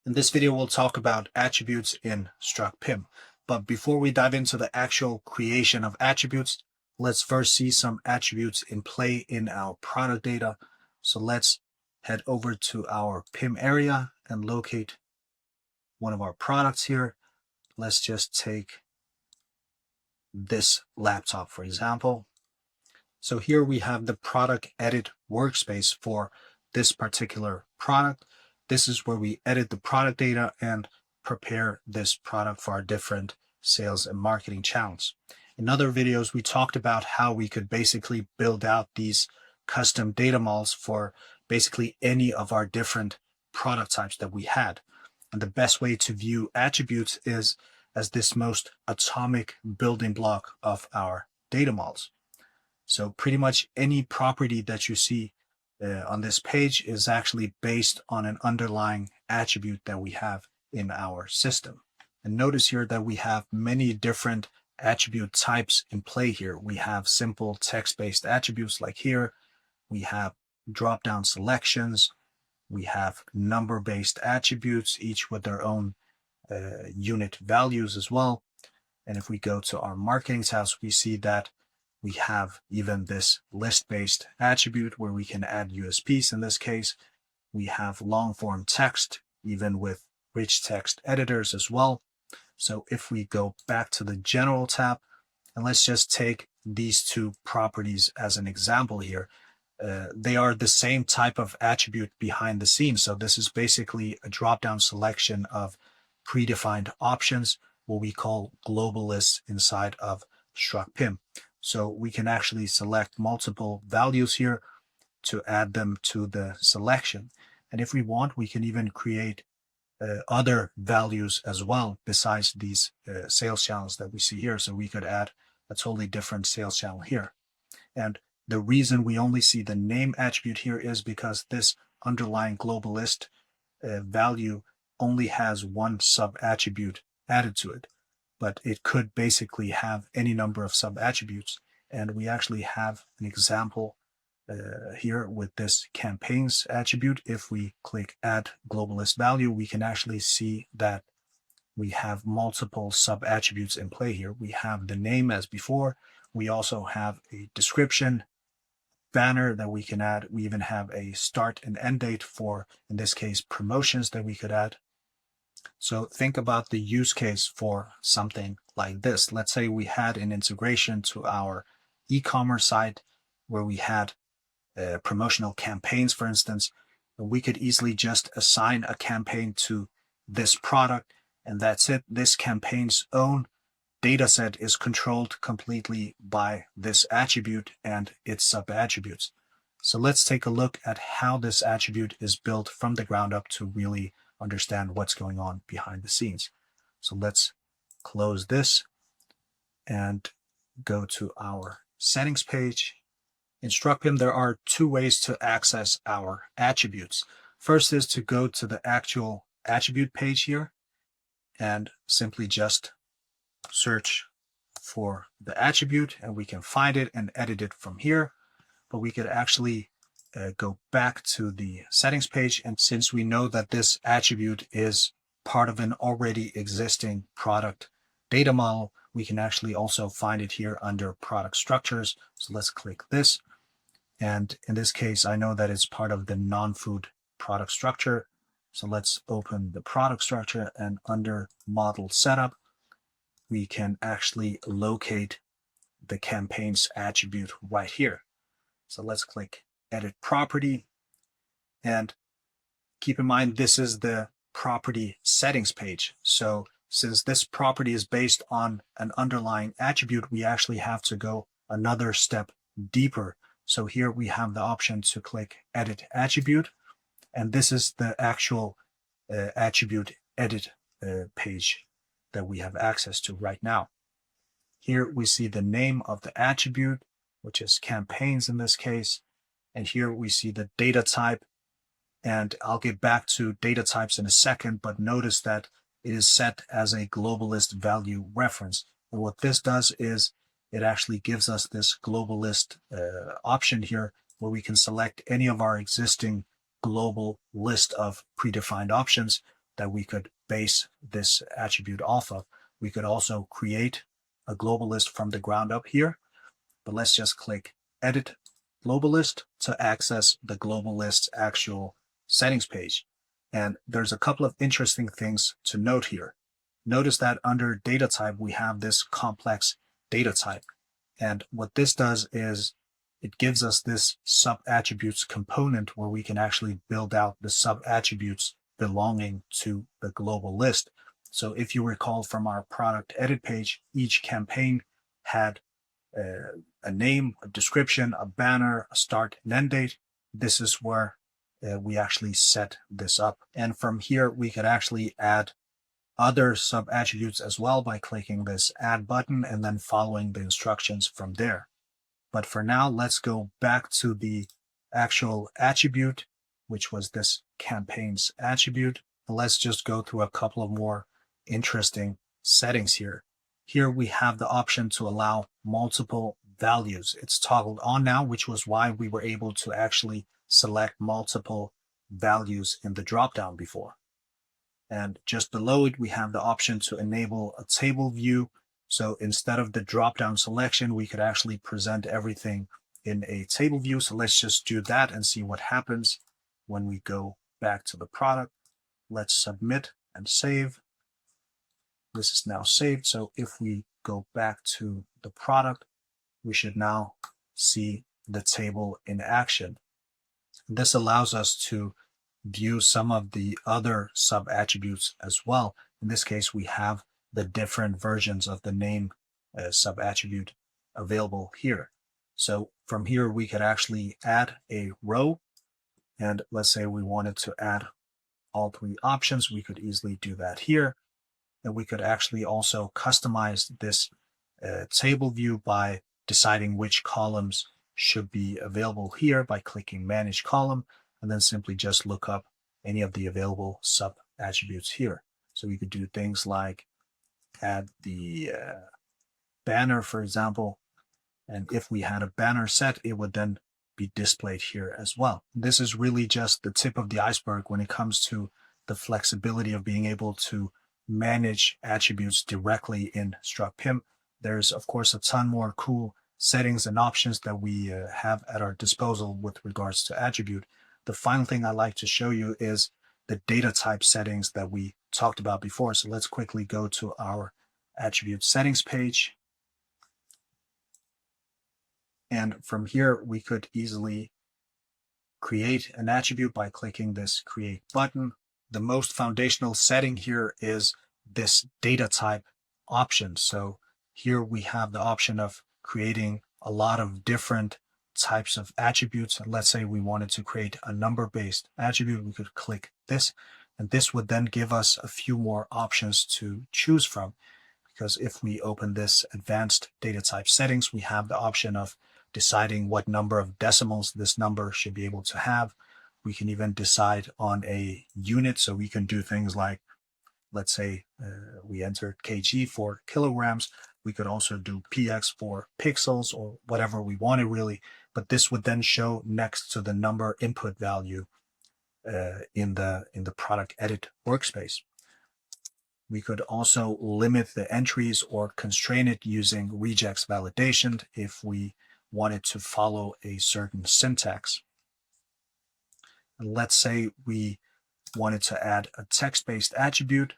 In this video, we'll talk about attributes in Struct PIM. But before we dive into the actual creation of attributes, let's first see some attributes in play in our product data. So let's head over to our PIM area and locate one of our products here. Let's just take this laptop, for example. So here we have the product edit workspace for this particular product. This is where we edit the product data and prepare this product for our different sales and marketing channels. In other videos, we talked about how we could basically build out these custom data models for basically any of our different product types that we had. And the best way to view attributes is as this most atomic building block of our data models. So pretty much any property that you see on this page is actually based on an underlying attribute that we have in our system. And notice here that we have many different attribute types in play here. We have simple text-based attributes like here. We have drop-down selections. We have number-based attributes, each with their own unit values as well. And if we go to our marketing tabs, we see that we have even this list-based attribute where we can add USPs. In this case, we have long-form text, even with rich text editors as well. So if we go back to the General tab, and let's just take these two properties as an example here. They are the same type of attribute behind the scenes. So this is basically a drop-down selection of predefined options, what we call global lists inside of Struct PIM. So we can actually select multiple values here to add them to the selection. And if we want, we can even create other values as well besides these sales channels that we see here. So we could add a totally different sales channel here. And the reason we only see the name attribute here is because this underlying global list value only has one sub attribute added to it. But it could basically have any number of sub attributes. And we actually have an example here with this campaigns attribute. If we click add global list value, we can actually see that we have multiple sub attributes in play here. We have the name as before. We also have a description banner that we can add. We even have a start and end date for, in this case, promotions that we could add. So think about the use case for something like this. Let's say we had an integration to our e-commerce site where we had promotional campaigns, for instance. We could easily just assign a campaign to this product, and that's it. This campaign's own data set is controlled completely by this attribute and its sub-attributes. So let's take a look at how this attribute is built from the ground up to really understand what's going on behind the scenes. So let's close this and go to our settings page. In Struct PIM, there are two ways to access our attributes. First is to go to the actual attribute page here and simply just search for the attribute, and we can find it and edit it from here. But we could actually go back to the settings page, and since we know that this attribute is part of an already existing product data model, we can actually also find it here under product structures. So let's click this, and in this case I know that it's part of the non-food product structure. So let's open the product structure, and under model setup we can actually locate the campaigns attribute right here. So let's click edit property, and keep in mind this is the property settings page. So since this property is based on an underlying attribute, we actually have to go another step deeper. So here we have the option to click edit attribute, and this is the actual attribute edit page that we have access to right now. Here we see the name of the attribute, which is campaigns in this case. And here we see the data type, and I'll get back to data types in a second, but notice that it is set as a global list value reference. And what this does is it actually gives us this global list option here where we can select any of our existing global list of predefined options that we could base this attribute off of. We could also create a global list from the ground up here, but let's just click Edit Global List to access the global list actual settings page. And there's a couple of interesting things to note here. Notice that under data type, we have this complex data type. And what this does is it gives us this sub-attributes component where we can actually build out the sub-attributes belonging to the global list. So if you recall from our product edit page, each campaign had a name, a description, a banner, a start and end date. This is where we actually set this up. And from here, we could actually add other sub attributes as well by clicking this add button and then following the instructions from there. But for now, let's go back to the actual attribute, which was this campaigns attribute. And let's just go through a couple of more interesting settings here. Here we have the option to allow multiple values. It's toggled on now, which was why we were able to actually select multiple values in the dropdown before. And just below it, we have the option to enable a table view. So instead of the drop-down selection, we could actually present everything in a table view. So let's just do that and see what happens when we go back to the product. Let's submit and save. This is now saved. So if we go back to the product, we should now see the table in action. This allows us to view some of the other sub attributes as well. In this case, we have the different versions of the name sub attribute available here. So from here, we could actually add a row. And let's say we wanted to add all three options. We could easily do that here. And we could actually also customize this table view by deciding which columns should be available here by clicking Manage Column, and then simply just look up any of the available sub attributes here. So we could do things like add the banner, for example, and if we had a banner set, it would then be displayed here as well. This is really just the tip of the iceberg when it comes to the flexibility of being able to manage attributes directly in Struct PIM. There's, of course, a ton more cool settings and options that we have at our disposal with regards to attribute. The final thing I'd like to show you is the data type settings that we talked about before. So let's quickly go to our attribute settings page. And from here, we could easily create an attribute by clicking this create button. The most foundational setting here is this data type option. So here we have the option of creating a lot of different types of attributes. And let's say we wanted to create a number-based attribute, we could click this, and this would then give us a few more options to choose from. Because if we open this advanced data type settings, we have the option of deciding what number of decimals this number should be able to have. We can even decide on a unit, so we can do things like, let's say we entered kg for kilograms. We could also do px for pixels or whatever we wanted really, but this would then show next to the number input value in the product edit workspace. We could also limit the entries or constrain it using regex validation if we wanted to follow a certain syntax. And let's say we wanted to add a text-based attribute.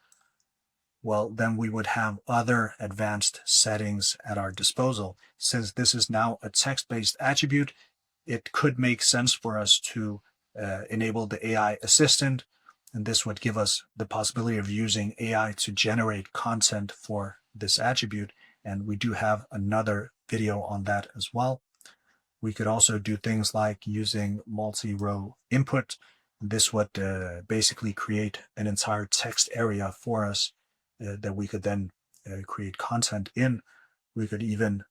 Well, then we would have other advanced settings at our disposal. Since this is now a text-based attribute, it could make sense for us to enable the AI assistant, and this would give us the possibility of using AI to generate content for this attribute. And we do have another video on that as well. We could also do things like using multi-row input. This would basically create an entire text area for us that we could then create content in. We could even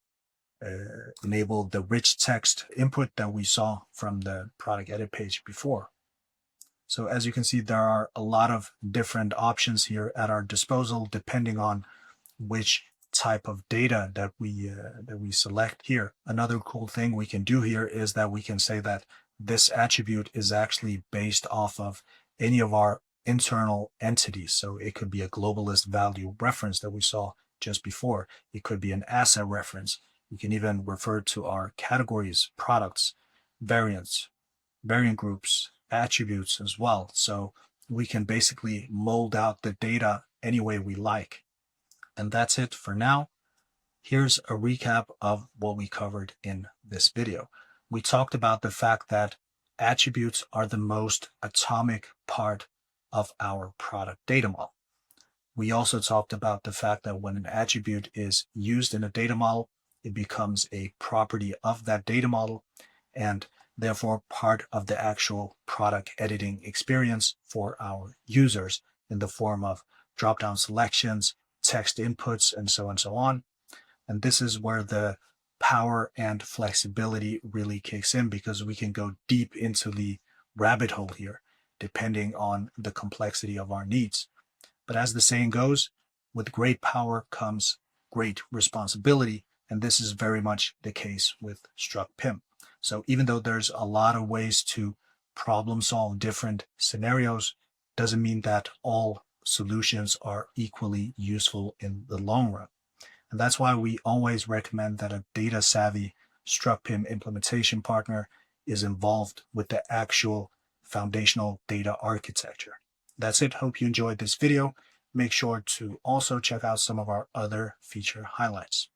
enable the rich text input that we saw from the product edit page before. So as you can see, there are a lot of different options here at our disposal, depending on which type of data that we select here. Another cool thing we can do here is that we can say that this attribute is actually based off of any of our internal entities. So it could be a globalist value reference that we saw just before. It could be an asset reference. You can even refer to our categories, products, variants, variant groups, attributes as well. So we can basically mold out the data any way we like. And that's it for now. Here's a recap of what we covered in this video. We talked about the fact that attributes are the most atomic part of our product data model. We also talked about the fact that when an attribute is used in a data model, it becomes a property of that data model and therefore part of the actual product editing experience for our users in the form of drop-down selections, text inputs, and so on. And this is where the power and flexibility really kicks in, because we can go deep into the rabbit hole here, depending on the complexity of our needs. But as the saying goes, with great power comes great responsibility. And this is very much the case with Struct PIM. So even though there's a lot of ways to problem solve different scenarios, doesn't mean that all solutions are equally useful in the long run. And that's why we always recommend that a data savvy Struct PIM implementation partner is involved with the actual foundational data architecture. That's it. Hope you enjoyed this video. Make sure to also check out some of our other feature highlights.